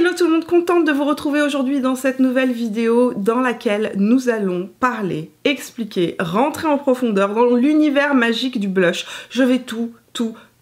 Hello tout le monde, contente de vous retrouver aujourd'hui dans cette nouvelle vidéo dans laquelle nous allons parler, expliquer, rentrer en profondeur dans l'univers magique du blush. Je vais tout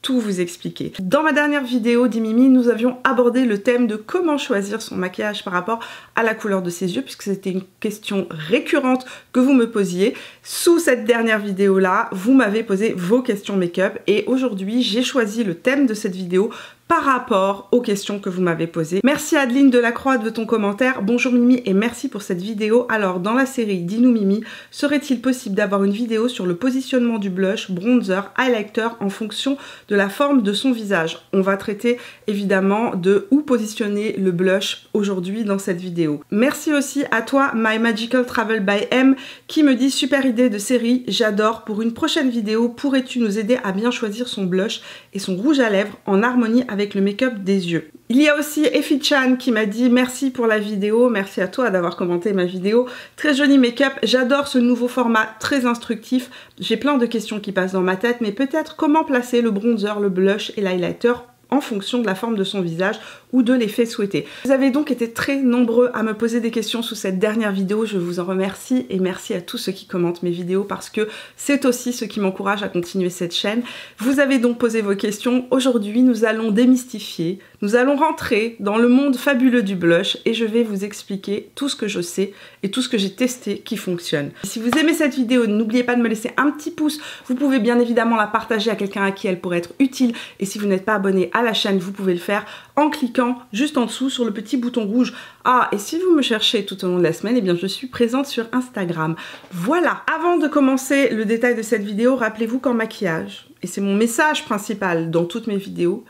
vous expliquer. Dans ma dernière vidéo d'Imimi, nous avions abordé le thème de comment choisir son maquillage par rapport à la couleur de ses yeux, puisque c'était une question récurrente que vous me posiez. Sous cette dernière vidéo là, vous m'avez posé vos questions make-up et aujourd'hui j'ai choisi le thème de cette vidéo par rapport aux questions que vous m'avez posées. Merci Adeline Delacroix de ton commentaire. Bonjour Mimi et merci pour cette vidéo. Alors dans la série Dis-nous Mimi, serait-il possible d'avoir une vidéo sur le positionnement du blush, bronzer, highlighter en fonction de la forme de son visage? On va traiter évidemment de où positionner le blush aujourd'hui dans cette vidéo. Merci aussi à toi My Magical Travel by M qui me dit super idée de série, j'adore. Pour une prochaine vidéo, pourrais-tu nous aider à bien choisir son blush et son rouge à lèvres en harmonie avec le make-up des yeux? Il y a aussi Effie Chan qui m'a dit merci pour la vidéo, merci à toi d'avoir commenté ma vidéo. Très joli make-up, j'adore ce nouveau format très instructif. J'ai plein de questions qui passent dans ma tête, mais peut-être comment placer le bronzer, le blush et l'highlighter en fonction de la forme de son visage ou de l'effet souhaité. Vous avez donc été très nombreux à me poser des questions sous cette dernière vidéo, je vous en remercie et merci à tous ceux qui commentent mes vidéos parce que c'est aussi ce qui m'encourage à continuer cette chaîne. Vous avez donc posé vos questions, aujourd'hui nous allons démystifier, nous allons rentrer dans le monde fabuleux du blush et je vais vous expliquer tout ce que je sais et tout ce que j'ai testé qui fonctionne. Si vous aimez cette vidéo, n'oubliez pas de me laisser un petit pouce, vous pouvez bien évidemment la partager à quelqu'un à qui elle pourrait être utile et si vous n'êtes pas abonné à la chaîne, vous pouvez le faire en cliquant juste en dessous sur le petit bouton rouge. Ah, et si vous me cherchez tout au long de la semaine, eh bien je suis présente sur Instagram. Voilà, avant de commencer le détail de cette vidéo, rappelez-vous qu'en maquillage, et c'est mon message principal dans toutes mes vidéos,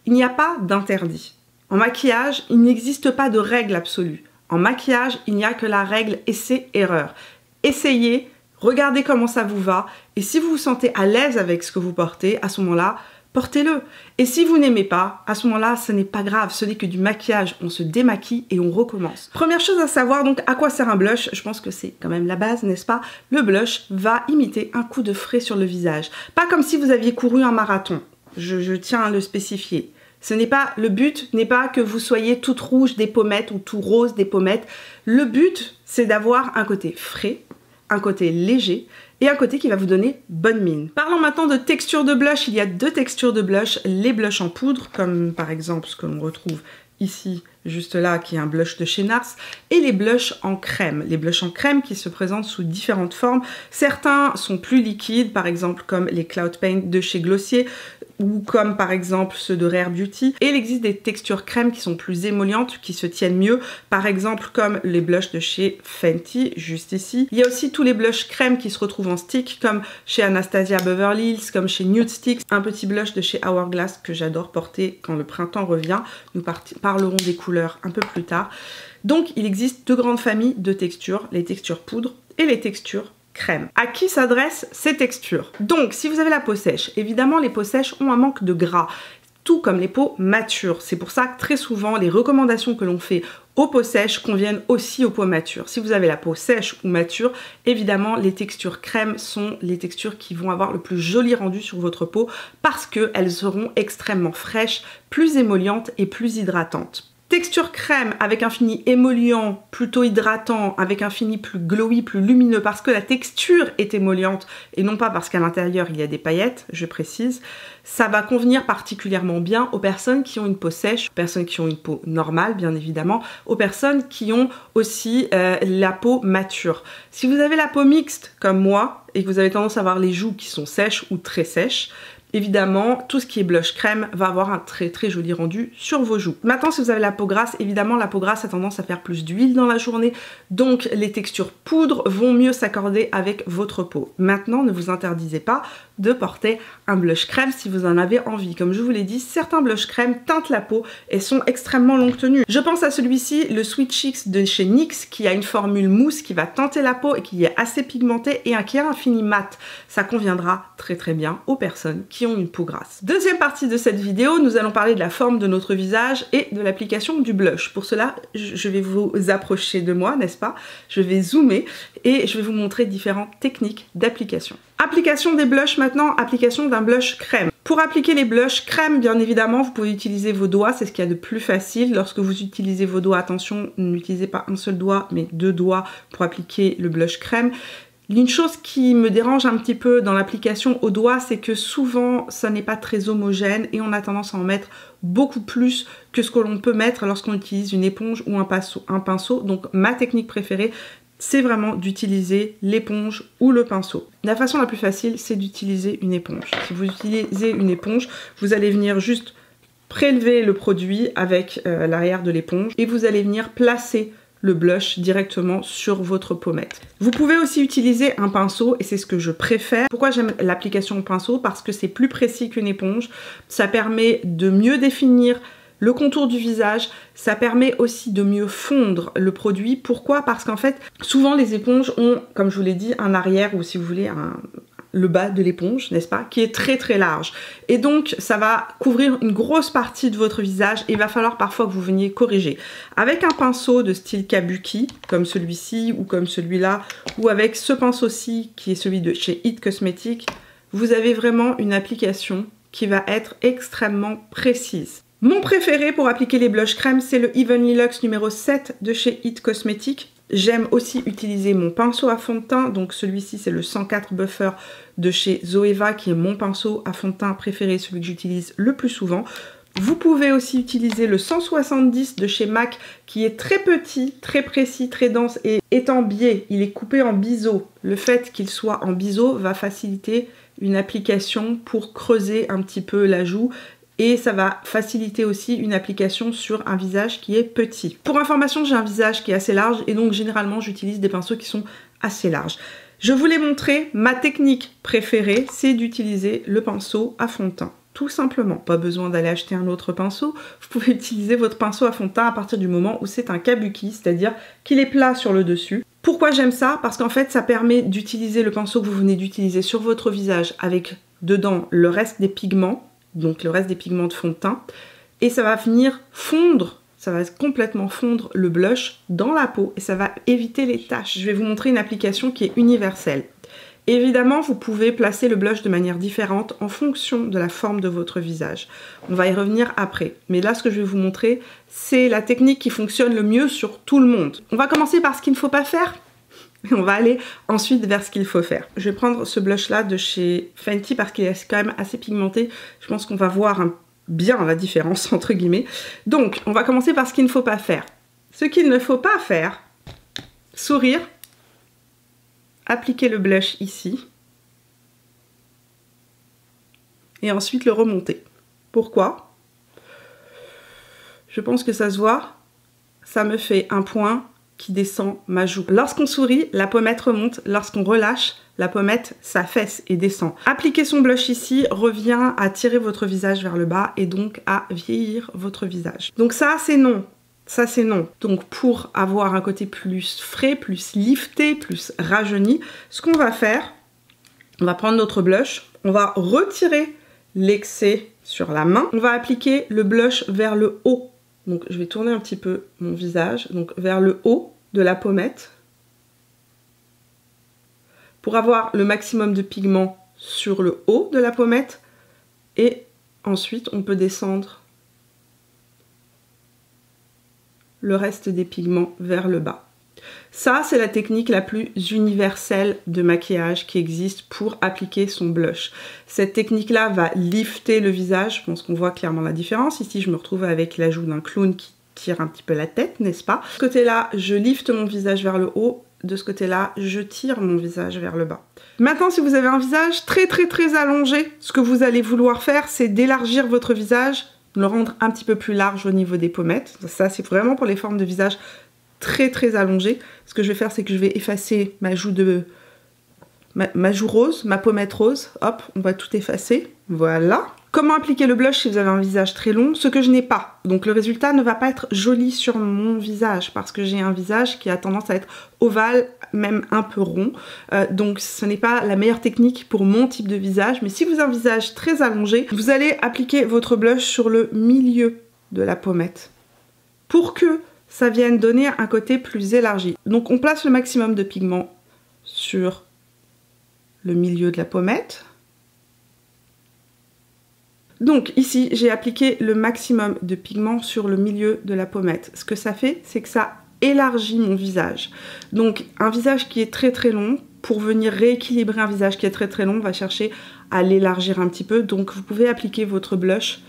il n'y a pas d'interdit. En maquillage, il n'existe pas de règle absolue. En maquillage, il n'y a que la règle essai-erreur. Essayez, regardez comment ça vous va, et si vous vous sentez à l'aise avec ce que vous portez, à ce moment-là, portez-le. Et si vous n'aimez pas, à ce moment-là, ce n'est pas grave, ce n'est que du maquillage. On se démaquille et on recommence. Première chose à savoir, donc, à quoi sert un blush? Je pense que c'est quand même la base, n'est-ce pas? Le blush va imiter un coup de frais sur le visage. Pas comme si vous aviez couru un marathon. Je tiens à le spécifier. Le but n'est pas que vous soyez toute rouge des pommettes ou tout rose des pommettes. Le but, c'est d'avoir un côté frais, un côté léger, et un côté qui va vous donner bonne mine. Parlons maintenant de texture de blush. Il y a deux textures de blush. Les blushs en poudre, comme par exemple ce que l'on retrouve ici, juste là, qui est un blush de chez NARS, et les blushs en crème. Les blushs en crème qui se présentent sous différentes formes. Certains sont plus liquides, par exemple comme les Cloud Paint de chez Glossier, ou comme par exemple ceux de Rare Beauty. Et il existe des textures crème qui sont plus émollientes, qui se tiennent mieux, par exemple comme les blushs de chez Fenty, juste ici. Il y a aussi tous les blushs crème qui se retrouvent en stick, comme chez Anastasia Beverly Hills, comme chez Nude Sticks. Un petit blush de chez Hourglass que j'adore porter quand le printemps revient. Nous parlerons des couleurs un peu plus tard. Donc il existe deux grandes familles de textures, les textures poudre et les textures crème. À qui s'adressent ces textures? Donc si vous avez la peau sèche, évidemment les peaux sèches ont un manque de gras, tout comme les peaux matures. C'est pour ça que très souvent les recommandations que l'on fait aux peaux sèches conviennent aussi aux peaux matures. Si vous avez la peau sèche ou mature, évidemment les textures crème sont les textures qui vont avoir le plus joli rendu sur votre peau parce qu'elles seront extrêmement fraîches, plus émollientes et plus hydratantes. Texture crème avec un fini émollient, plutôt hydratant, avec un fini plus glowy, plus lumineux, parce que la texture est émolliente et non pas parce qu'à l'intérieur il y a des paillettes, je précise. Ça va convenir particulièrement bien aux personnes qui ont une peau sèche, aux personnes qui ont une peau normale bien évidemment, aux personnes qui ont aussi la peau mature. Si vous avez la peau mixte comme moi et que vous avez tendance à avoir les joues qui sont sèches ou très sèches, évidemment, tout ce qui est blush crème va avoir un très joli rendu sur vos joues. Maintenant, si vous avez la peau grasse, évidemment, la peau grasse a tendance à faire plus d'huile dans la journée, donc les textures poudre vont mieux s'accorder avec votre peau. Maintenant, ne vous interdisez pas de porter un blush crème si vous en avez envie. Comme je vous l'ai dit, certains blush crème teintent la peau et sont extrêmement longue tenue. Je pense à celui-ci, le Sweet Cheeks de chez NYX, qui a une formule mousse qui va teinter la peau et qui est assez pigmentée et qui a un fini mat. Ça conviendra très bien aux personnes qui qui ont une peau grasse. Deuxième partie de cette vidéo, nous allons parler de la forme de notre visage et de l'application du blush. Pour cela, je vais vous approcher de moi, n'est-ce pas? Je vais zoomer et je vais vous montrer différentes techniques d'application. Application des blushs maintenant, application d'un blush crème. Pour appliquer les blushs crème, bien évidemment, vous pouvez utiliser vos doigts, c'est ce qu'il y a de plus facile. Lorsque vous utilisez vos doigts, attention, n'utilisez pas un seul doigt, mais 2 doigts pour appliquer le blush crème. Une chose qui me dérange un petit peu dans l'application au doigt, c'est que souvent, ça n'est pas très homogène et on a tendance à en mettre beaucoup plus que ce que l'on peut mettre lorsqu'on utilise une éponge ou un pinceau. Donc ma technique préférée, c'est vraiment d'utiliser l'éponge ou le pinceau. La façon la plus facile, c'est d'utiliser une éponge. Si vous utilisez une éponge, vous allez venir juste prélever le produit avec l'arrière de l'éponge et vous allez venir placer le blush directement sur votre pommette. Vous pouvez aussi utiliser un pinceau et c'est ce que je préfère. Pourquoi j'aime l'application au pinceau? Parce que c'est plus précis qu'une éponge. Ça permet de mieux définir le contour du visage, ça permet aussi de mieux fondre le produit. Pourquoi? Parce qu'en fait, souvent les éponges ont, comme je vous l'ai dit, un arrière ou si vous voulez, le bas de l'éponge, n'est-ce pas, qui est très très large. Et donc, ça va couvrir une grosse partie de votre visage et il va falloir parfois que vous veniez corriger. Avec un pinceau de style kabuki, comme celui-ci ou comme celui-là, ou avec ce pinceau-ci qui est celui de chez It Cosmetics, vous avez vraiment une application qui va être extrêmement précise. Mon préféré pour appliquer les blushs crème, c'est le Evenly Luxe numéro 7 de chez It Cosmetics. J'aime aussi utiliser mon pinceau à fond de teint, donc celui-ci c'est le 104 Buffer de chez Zoeva qui est mon pinceau à fond de teint préféré, celui que j'utilise le plus souvent. Vous pouvez aussi utiliser le 170 de chez MAC qui est très petit, très précis, très dense et est en biais, il est coupé en biseau. Le fait qu'il soit en biseau va faciliter une application pour creuser un petit peu la joue. Et ça va faciliter aussi une application sur un visage qui est petit. Pour information, j'ai un visage qui est assez large et donc généralement j'utilise des pinceaux qui sont assez larges. Je vous l'ai montré, ma technique préférée, c'est d'utiliser le pinceau à fond de teint. Tout simplement, pas besoin d'aller acheter un autre pinceau. Vous pouvez utiliser votre pinceau à fond de teint à partir du moment où c'est un kabuki, c'est-à-dire qu'il est plat sur le dessus. Pourquoi j'aime ça? Parce qu'en fait, ça permet d'utiliser le pinceau que vous venez d'utiliser sur votre visage avec dedans le reste des pigments, donc le reste des pigments de fond de teint, et ça va venir fondre, ça va complètement fondre le blush dans la peau et ça va éviter les taches. Je vais vous montrer une application qui est universelle. Évidemment, vous pouvez placer le blush de manière différente en fonction de la forme de votre visage. On va y revenir après. Mais là, ce que je vais vous montrer, c'est la technique qui fonctionne le mieux sur tout le monde. On va commencer par ce qu'il ne faut pas faire. Et on va aller ensuite vers ce qu'il faut faire. Je vais prendre ce blush là de chez Fenty parce qu'il est quand même assez pigmenté. Je pense qu'on va voir bien la différence entre guillemets. Donc on va commencer par ce qu'il ne faut pas faire. Ce qu'il ne faut pas faire, sourire, appliquer le blush ici et ensuite le remonter. Pourquoi? Je pense que ça se voit, ça me fait un point qui descend ma joue. Lorsqu'on sourit, la pommette remonte. Lorsqu'on relâche, la pommette s'affaisse et descend. Appliquer son blush ici revient à tirer votre visage vers le bas et donc à vieillir votre visage. Donc ça, c'est non. Ça, c'est non. Donc pour avoir un côté plus frais, plus lifté, plus rajeuni, ce qu'on va faire, on va prendre notre blush, on va retirer l'excès sur la main, on va appliquer le blush vers le haut. Donc je vais tourner un petit peu mon visage, donc vers le haut de la pommette pour avoir le maximum de pigment sur le haut de la pommette et ensuite on peut descendre le reste des pigments vers le bas. Ça, c'est la technique la plus universelle de maquillage qui existe pour appliquer son blush. Cette technique-là va lifter le visage, je pense qu'on voit clairement la différence. Ici, je me retrouve avec la joue d'un clown qui tire un petit peu la tête, n'est-ce pas? De ce côté-là, je lifte mon visage vers le haut. De ce côté-là, je tire mon visage vers le bas. Maintenant, si vous avez un visage très allongé, ce que vous allez vouloir faire, c'est d'élargir votre visage, le rendre un petit peu plus large au niveau des pommettes. Ça, c'est vraiment pour les formes de visage très allongé. Ce que je vais faire, c'est que je vais effacer ma joue rose, ma pommette rose. Hop, on va tout effacer. Voilà. Comment appliquer le blush si vous avez un visage très long? Ce que je n'ai pas. Donc le résultat ne va pas être joli sur mon visage parce que j'ai un visage qui a tendance à être ovale, même un peu rond. Donc ce n'est pas la meilleure technique pour mon type de visage. Mais si vous avez un visage très allongé, vous allez appliquer votre blush sur le milieu de la pommette pour que ça vienne donner un côté plus élargi. Donc on place le maximum de pigment sur le milieu de la pommette. Donc ici, j'ai appliqué le maximum de pigment sur le milieu de la pommette. Ce que ça fait, c'est que ça élargit mon visage. Donc un visage qui est très très long, pour venir rééquilibrer un visage qui est très très long, on va chercher à l'élargir un petit peu. Donc vous pouvez appliquer votre blush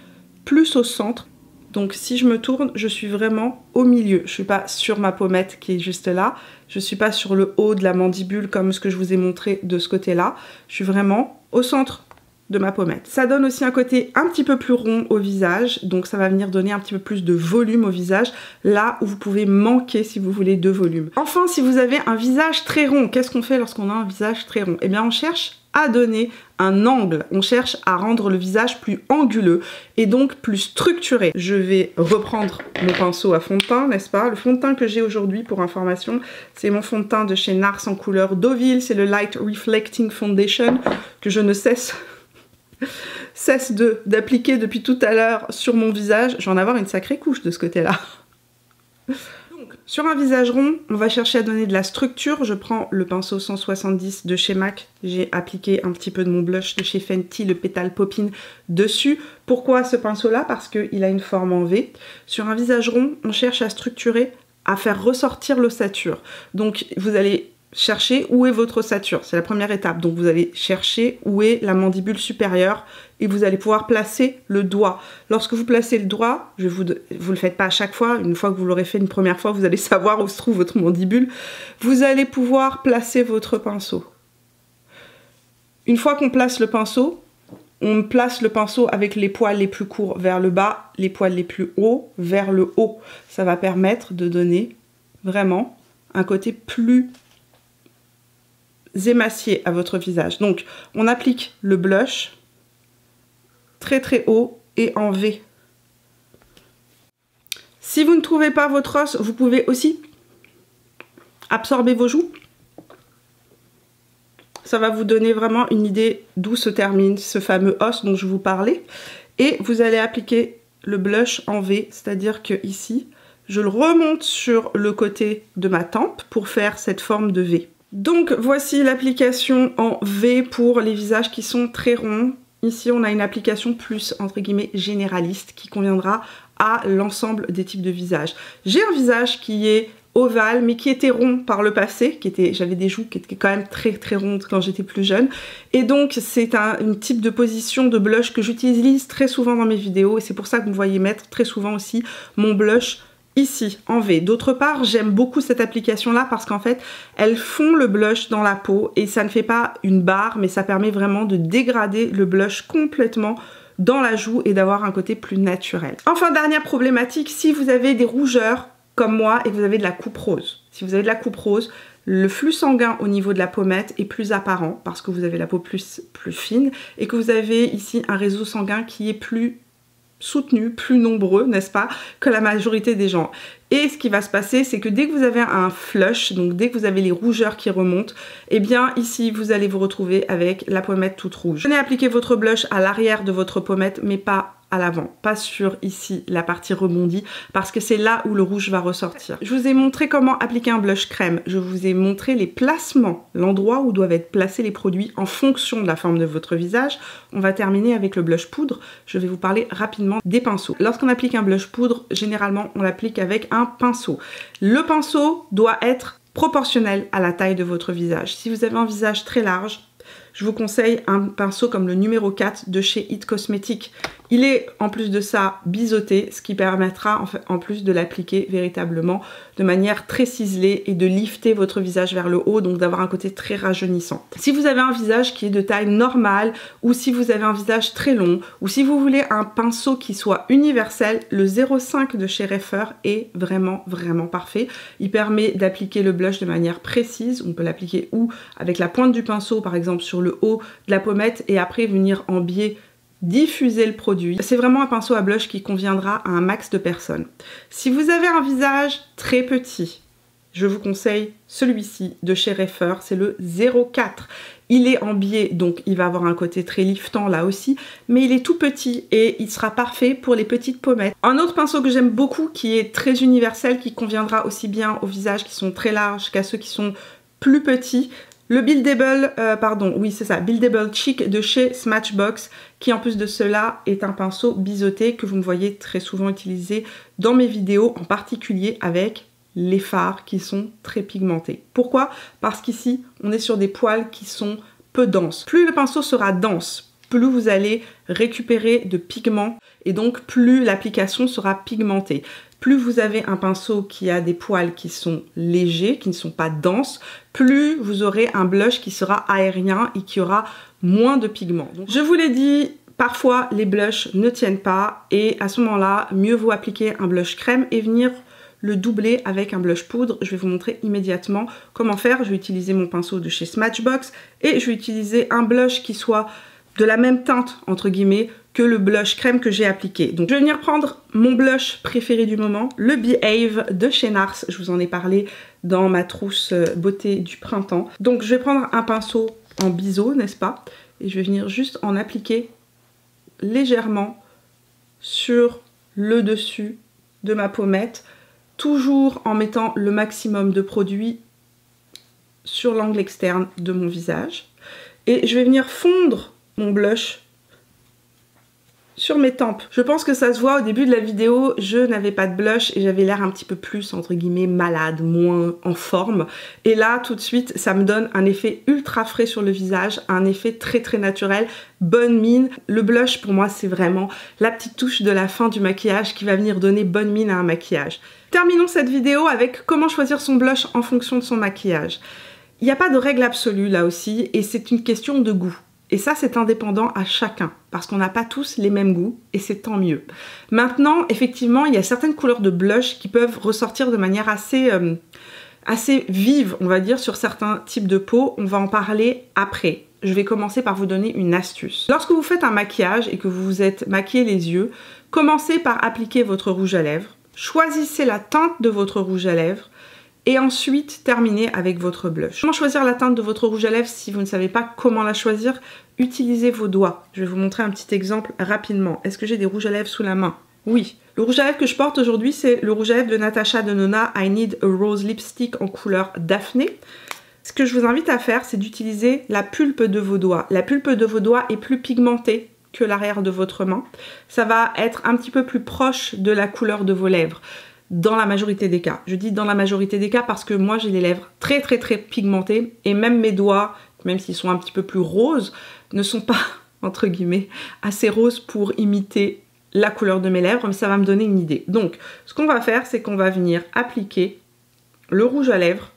plus au centre. Donc si je me tourne, je suis vraiment au milieu. Je ne suis pas sur ma pommette qui est juste là. Je ne suis pas sur le haut de la mandibule comme ce que je vous ai montré de ce côté-là. Je suis vraiment au centre de ma pommette. Ça donne aussi un côté un petit peu plus rond au visage, donc ça va venir donner un petit peu plus de volume au visage, là où vous pouvez manquer si vous voulez de volume. Enfin, si vous avez un visage très rond, qu'est-ce qu'on fait lorsqu'on a un visage très rond? Eh bien on cherche à donner un angle, on cherche à rendre le visage plus anguleux et donc plus structuré. Je vais reprendre mon pinceau à fond de teint, n'est-ce pas? Le fond de teint que j'ai aujourd'hui, pour information, c'est mon fond de teint de chez NARS en couleur Deauville, c'est le Light Reflecting Foundation que je ne cesse d'appliquer depuis tout à l'heure sur mon visage. Je vais en avoir une sacrée couche de ce côté-là. Donc, sur un visage rond, on va chercher à donner de la structure. Je prends le pinceau 170 de chez MAC. J'ai appliqué un petit peu de mon blush de chez Fenty, le Pétale Poppin, dessus. Pourquoi ce pinceau-là? Parce qu'il a une forme en V. Sur un visage rond, on cherche à structurer, à faire ressortir l'ossature. Donc, vous allez chercher où est votre ossature, c'est la première étape. Donc vous allez chercher où est la mandibule supérieure et vous allez pouvoir placer le doigt. Lorsque vous placez le doigt, vous le faites pas à chaque fois, une fois que vous l'aurez fait une première fois, vous allez savoir où se trouve votre mandibule. Vous allez pouvoir placer votre pinceau. Une fois qu'on place le pinceau, on place le pinceau avec les poils les plus courts vers le bas, les poils les plus hauts vers le haut. Ça va permettre de donner vraiment un côté plus émacié à votre visage. Donc on applique le blush très très haut et en V. Si vous ne trouvez pas votre os, vous pouvez aussi absorber vos joues. Ça va vous donner vraiment une idée d'où se termine ce fameux os dont je vous parlais. Et vous allez appliquer le blush en V, c'est-à-dire que ici, je le remonte sur le côté de ma tempe pour faire cette forme de V. Donc voici l'application en V pour les visages qui sont très ronds. Ici on a une application plus entre guillemets généraliste qui conviendra à l'ensemble des types de visages. J'ai un visage qui est ovale mais qui était rond par le passé, j'avais des joues qui étaient quand même très très rondes quand j'étais plus jeune, et donc c'est un type de position de blush que j'utilise très souvent dans mes vidéos et c'est pour ça que vous voyez mettre très souvent aussi mon blush ici en V. D'autre part, j'aime beaucoup cette application là parce qu'en fait elle fond le blush dans la peau et ça ne fait pas une barre mais ça permet vraiment de dégrader le blush complètement dans la joue et d'avoir un côté plus naturel. Enfin, dernière problématique, si vous avez des rougeurs comme moi et que vous avez de la coupe rose. Si vous avez de la coupe rose, le flux sanguin au niveau de la pommette est plus apparent parce que vous avez la peau plus fine et que vous avez ici un réseau sanguin qui est plus soutenu, plus nombreux, n'est-ce pas, que la majorité des gens. Et ce qui va se passer, c'est que dès que vous avez un flush, donc dès que vous avez les rougeurs qui remontent, eh bien ici vous allez vous retrouver avec la pommette toute rouge. Venez appliquer votre blush à l'arrière de votre pommette, mais pas à l'avant, pas sur ici la partie rebondie, parce que c'est là où le rouge va ressortir. Je vous ai montré comment appliquer un blush crème, je vous ai montré les placements, l'endroit où doivent être placés les produits en fonction de la forme de votre visage. On va terminer avec le blush poudre, je vais vous parler rapidement des pinceaux. Lorsqu'on applique un blush poudre, généralement on l'applique avec un pinceau. Le pinceau doit être proportionnel à la taille de votre visage. Si vous avez un visage très large, je vous conseille un pinceau comme le numéro 4 de chez It Cosmetics. Il est en plus de ça biseauté, ce qui permettra en plus de l'appliquer véritablement de manière très ciselée et de lifter votre visage vers le haut, donc d'avoir un côté très rajeunissant. Si vous avez un visage qui est de taille normale ou si vous avez un visage très long ou si vous voulez un pinceau qui soit universel, le 0,5 de chez Reifer est vraiment parfait. Il permet d'appliquer le blush de manière précise. On peut l'appliquer ou avec la pointe du pinceau par exemple sur le haut de la pommette et après venir en biais diffuser le produit. C'est vraiment un pinceau à blush qui conviendra à un max de personnes. Si vous avez un visage très petit, je vous conseille celui-ci de chez Reifer, c'est le 04. Il est en biais, donc il va avoir un côté très liftant là aussi, mais il est tout petit et il sera parfait pour les petites pommettes. Un autre pinceau que j'aime beaucoup, qui est très universel, qui conviendra aussi bien aux visages qui sont très larges qu'à ceux qui sont plus petits, le Buildable, Buildable Cheek de chez Smashbox, qui en plus de cela est un pinceau biseauté que vous me voyez très souvent utiliser dans mes vidéos, en particulier avec les fards qui sont très pigmentés. Pourquoi? Parce qu'ici, on est sur des poils qui sont peu denses. Plus le pinceau sera dense, plus vous allez récupérer de pigments et donc plus l'application sera pigmentée. Plus vous avez un pinceau qui a des poils qui sont légers, qui ne sont pas denses, plus vous aurez un blush qui sera aérien et qui aura moins de pigments. Donc, je vous l'ai dit, parfois les blushs ne tiennent pas et à ce moment-là, mieux vaut appliquer un blush crème et venir le doubler avec un blush poudre. Je vais vous montrer immédiatement comment faire. Je vais utiliser mon pinceau de chez Smashbox et je vais utiliser un blush qui soit de la même teinte, entre guillemets, que le blush crème que j'ai appliqué. Donc je vais venir prendre mon blush préféré du moment, le Behave de chez NARS. Je vous en ai parlé dans ma trousse beauté du printemps. Donc je vais prendre un pinceau en biseau, n'est-ce pas? Et je vais venir juste en appliquer légèrement sur le dessus de ma pommette, toujours en mettant le maximum de produit sur l'angle externe de mon visage. Et je vais venir fondre mon blush sur mes tempes. Je pense que ça se voit au début de la vidéo, je n'avais pas de blush et j'avais l'air un petit peu plus, entre guillemets, malade, moins en forme. Et là, tout de suite, ça me donne un effet ultra frais sur le visage, un effet très très naturel, bonne mine. Le blush, pour moi, c'est vraiment la petite touche de la fin du maquillage qui va venir donner bonne mine à un maquillage. Terminons cette vidéo avec comment choisir son blush en fonction de son maquillage. Il n'y a pas de règle absolue là aussi et c'est une question de goût. Et ça, c'est indépendant à chacun, parce qu'on n'a pas tous les mêmes goûts, et c'est tant mieux. Maintenant, effectivement, il y a certaines couleurs de blush qui peuvent ressortir de manière assez vive, on va dire, sur certains types de peau. On va en parler après. Je vais commencer par vous donner une astuce. Lorsque vous faites un maquillage et que vous vous êtes maquillé les yeux, commencez par appliquer votre rouge à lèvres. Choisissez la teinte de votre rouge à lèvres. Et ensuite, terminez avec votre blush. Comment choisir la teinte de votre rouge à lèvres si vous ne savez pas comment la choisir? Utilisez vos doigts. Je vais vous montrer un petit exemple rapidement. Est-ce que j'ai des rouges à lèvres sous la main? Oui. Le rouge à lèvres que je porte aujourd'hui, c'est le rouge à lèvres de Natasha Denona I Need a Rose Lipstick en couleur Daphné. Ce que je vous invite à faire, c'est d'utiliser la pulpe de vos doigts. La pulpe de vos doigts est plus pigmentée que l'arrière de votre main. Ça va être un petit peu plus proche de la couleur de vos lèvres. Dans la majorité des cas. Je dis dans la majorité des cas parce que moi j'ai les lèvres très très très pigmentées et même mes doigts, même s'ils sont un petit peu plus roses, ne sont pas, entre guillemets, assez roses pour imiter la couleur de mes lèvres, mais ça va me donner une idée. Donc, ce qu'on va faire, c'est qu'on va venir appliquer le rouge à lèvres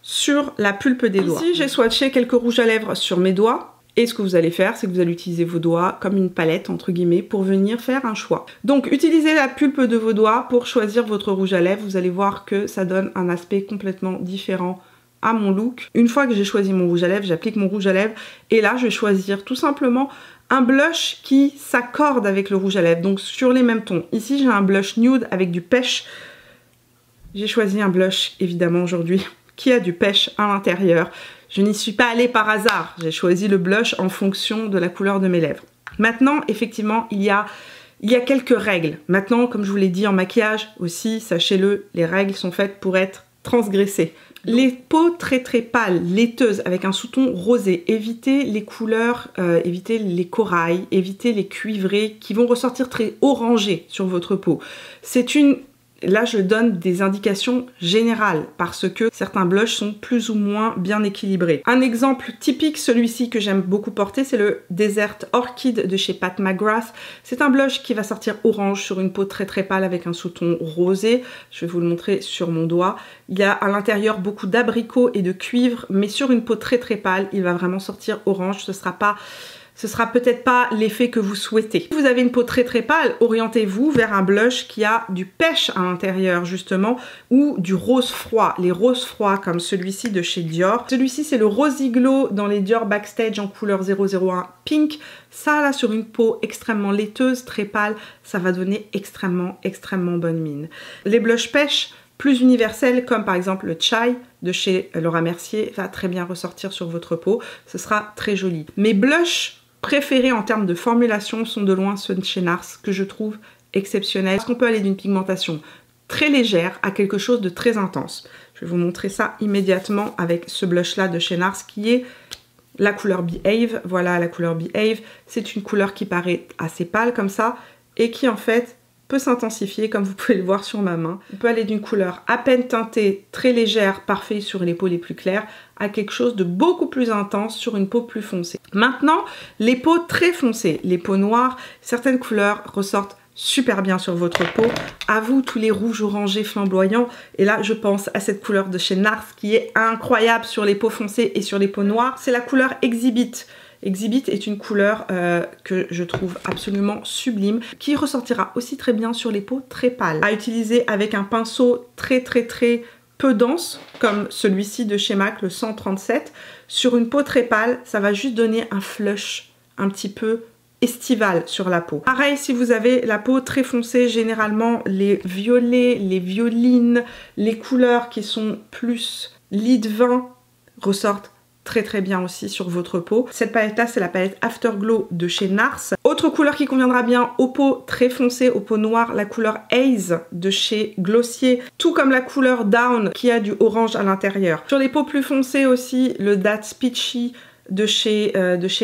sur la pulpe des doigts. Ici, j'ai swatché quelques rouges à lèvres sur mes doigts. Et ce que vous allez faire, c'est que vous allez utiliser vos doigts comme une palette, entre guillemets, pour venir faire un choix. Donc, utilisez la pulpe de vos doigts pour choisir votre rouge à lèvres. Vous allez voir que ça donne un aspect complètement différent à mon look. Une fois que j'ai choisi mon rouge à lèvres, j'applique mon rouge à lèvres. Et là, je vais choisir tout simplement un blush qui s'accorde avec le rouge à lèvres. Donc, sur les mêmes tons. Ici, j'ai un blush nude avec du pêche. J'ai choisi un blush, évidemment, aujourd'hui, qui a du pêche à l'intérieur. Je n'y suis pas allée par hasard, j'ai choisi le blush en fonction de la couleur de mes lèvres. Maintenant, effectivement, il y a quelques règles. Maintenant, comme je vous l'ai dit en maquillage aussi, sachez-le, les règles sont faites pour être transgressées. Les peaux très très pâles, laiteuses, avec un sous-ton rosé, évitez les couleurs, évitez les corails, évitez les cuivrés qui vont ressortir très orangés sur votre peau. Là, je donne des indications générales parce que certains blushs sont plus ou moins bien équilibrés. Un exemple typique, celui-ci que j'aime beaucoup porter, c'est le Desert Orchid de chez Pat McGrath. C'est un blush qui va sortir orange sur une peau très très pâle avec un sous-ton rosé. Je vais vous le montrer sur mon doigt. Il y a à l'intérieur beaucoup d'abricot et de cuivre, mais sur une peau très très pâle, il va vraiment sortir orange. Ce sera pas ce sera peut-être pas l'effet que vous souhaitez. Si vous avez une peau très très pâle, orientez-vous vers un blush qui a du pêche à l'intérieur justement, ou du rose froid. Les roses froids comme celui-ci de chez Dior. Celui-ci c'est le Rosy Glow dans les Dior Backstage en couleur 001 Pink. Ça là sur une peau extrêmement laiteuse, très pâle, ça va donner extrêmement bonne mine. Les blushs pêche plus universels comme par exemple le Chai de chez Laura Mercier va très bien ressortir sur votre peau, ce sera très joli. Mes blushs préférés en termes de formulation sont de loin ceux de chez NARS que je trouve exceptionnels parce qu'on peut aller d'une pigmentation très légère à quelque chose de très intense. Je vais vous montrer ça immédiatement avec ce blush là de chez NARS qui est la couleur Behave. Voilà la couleur Behave, c'est une couleur qui paraît assez pâle comme ça et qui en fait peut s'intensifier comme vous pouvez le voir sur ma main. On peut aller d'une couleur à peine teintée, très légère, parfait sur les peaux les plus claires, à quelque chose de beaucoup plus intense sur une peau plus foncée. Maintenant, les peaux très foncées, les peaux noires, certaines couleurs ressortent super bien sur votre peau. À vous tous les rouges orangés flamboyants. Et là, je pense à cette couleur de chez NARS qui est incroyable sur les peaux foncées et sur les peaux noires. C'est la couleur Exhibit. Exhibit est une couleur que je trouve absolument sublime, qui ressortira aussi très bien sur les peaux très pâles. À utiliser avec un pinceau très peu dense, comme celui-ci de chez MAC, le 137. Sur une peau très pâle, ça va juste donner un flush un petit peu estival sur la peau. Pareil, si vous avez la peau très foncée, généralement les violets, les violines, les couleurs qui sont plus lit vin ressortent très bien aussi sur votre peau. Cette palette là c'est la palette Afterglow de chez NARS. Autre couleur qui conviendra bien aux peaux très foncées, aux peaux noires, la couleur Haze de chez Glossier, tout comme la couleur Down qui a du orange à l'intérieur. Sur les peaux plus foncées aussi, le That's Peachy de chez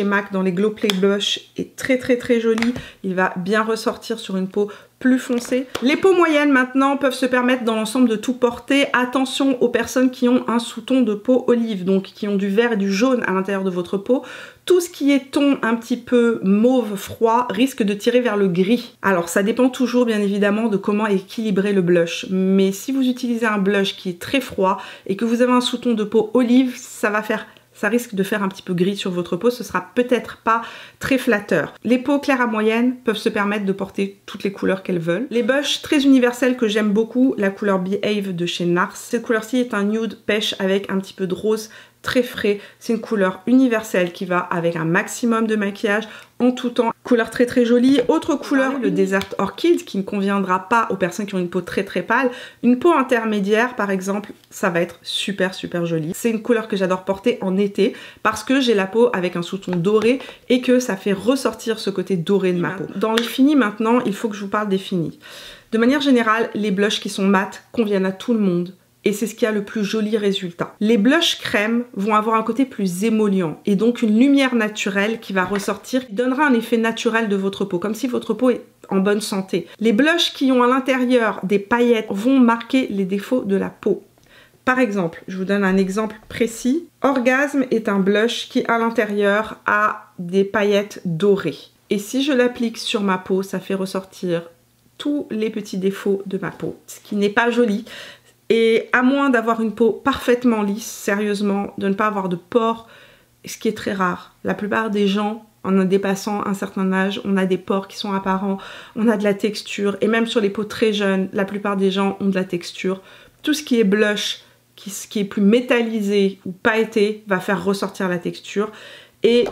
MAC dans les Glow Play Blush est très joli. Il va bien ressortir sur une peau plus foncée. Les peaux moyennes maintenant peuvent se permettre dans l'ensemble de tout porter. Attention aux personnes qui ont un sous-ton de peau olive, donc qui ont du vert et du jaune à l'intérieur de votre peau. Tout ce qui est ton un petit peu mauve froid risque de tirer vers le gris. Alors ça dépend toujours bien évidemment de comment équilibrer le blush. Mais si vous utilisez un blush qui est très froid et que vous avez un sous-ton de peau olive, ça risque de faire un petit peu gris sur votre peau, ce sera peut-être pas très flatteur. Les peaux claires à moyenne peuvent se permettre de porter toutes les couleurs qu'elles veulent. Les blushs très universels que j'aime beaucoup, la couleur Behave de chez NARS. Cette couleur-ci est un nude pêche avec un petit peu de rose très frais. C'est une couleur universelle qui va avec un maximum de maquillage en tout temps. Couleur très jolie. Autre couleur, le Desert Orchid, qui ne conviendra pas aux personnes qui ont une peau très pâle. Une peau intermédiaire par exemple, ça va être super joli. C'est une couleur que j'adore porter en été parce que j'ai la peau avec un sous-ton doré et que ça fait ressortir ce côté doré de ma peau. Dans les finis maintenant, il faut que je vous parle des finis. De manière générale, les blushs qui sont mat conviennent à tout le monde. Et c'est ce qui a le plus joli résultat. Les blushs crème vont avoir un côté plus émollient et donc une lumière naturelle qui va ressortir, qui donnera un effet naturel de votre peau, comme si votre peau est en bonne santé. Les blushs qui ont à l'intérieur des paillettes vont marquer les défauts de la peau. Par exemple, je vous donne un exemple précis. Orgasme est un blush qui à l'intérieur a des paillettes dorées. Et si je l'applique sur ma peau, ça fait ressortir tous les petits défauts de ma peau, ce qui n'est pas joli. Et à moins d'avoir une peau parfaitement lisse, sérieusement, de ne pas avoir de pores, ce qui est très rare. La plupart des gens, en dépassant un certain âge, on a des pores qui sont apparents, on a de la texture, et même sur les peaux très jeunes, la plupart des gens ont de la texture. Tout ce qui est blush, qui est plus métallisé ou pailleté, va faire ressortir la texture. Et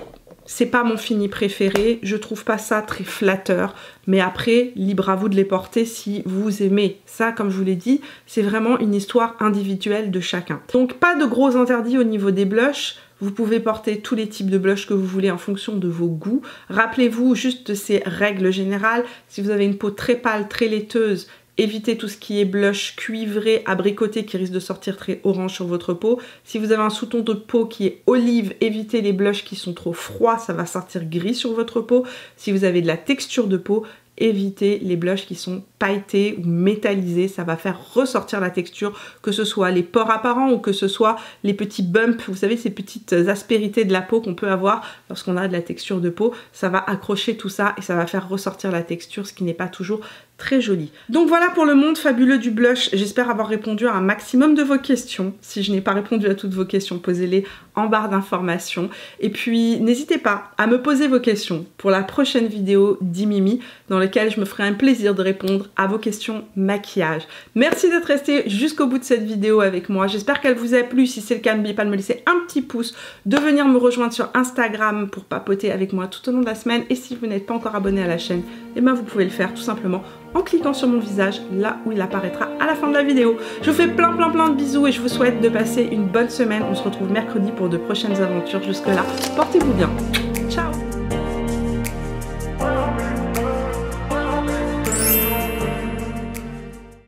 c'est pas mon fini préféré, je trouve pas ça très flatteur, mais après, libre à vous de les porter si vous aimez. Ça, comme je vous l'ai dit, c'est vraiment une histoire individuelle de chacun. Donc pas de gros interdits au niveau des blushs, vous pouvez porter tous les types de blushs que vous voulez en fonction de vos goûts. Rappelez-vous juste de ces règles générales, si vous avez une peau très pâle, très laiteuse, évitez tout ce qui est blush cuivré, abricoté qui risque de sortir très orange sur votre peau. Si vous avez un sous-ton de peau qui est olive, évitez les blushs qui sont trop froids, ça va sortir gris sur votre peau. Si vous avez de la texture de peau, évitez les blushs qui sont pailletés ou métallisés, ça va faire ressortir la texture, que ce soit les pores apparents ou que ce soit les petits bumps, vous savez ces petites aspérités de la peau qu'on peut avoir lorsqu'on a de la texture de peau, ça va accrocher tout ça et ça va faire ressortir la texture, ce qui n'est pas toujours très joli. Donc voilà pour le monde fabuleux du blush. J'espère avoir répondu à un maximum de vos questions. Si je n'ai pas répondu à toutes vos questions, posez-les en barre d'informations. Et puis n'hésitez pas à me poser vos questions pour la prochaine vidéo d'Imimi dans laquelle je me ferai un plaisir de répondre à vos questions maquillage. Merci d'être resté jusqu'au bout de cette vidéo avec moi. J'espère qu'elle vous a plu. Si c'est le cas, n'oubliez pas de me laisser un petit pouce, de venir me rejoindre sur Instagram pour papoter avec moi tout au long de la semaine. Et si vous n'êtes pas encore abonné à la chaîne, eh ben vous pouvez le faire tout simplement en cliquant sur mon visage, là où il apparaîtra à la fin de la vidéo. Je vous fais plein de bisous et je vous souhaite de passer une bonne semaine. On se retrouve mercredi pour de prochaines aventures. Jusque là, portez-vous bien.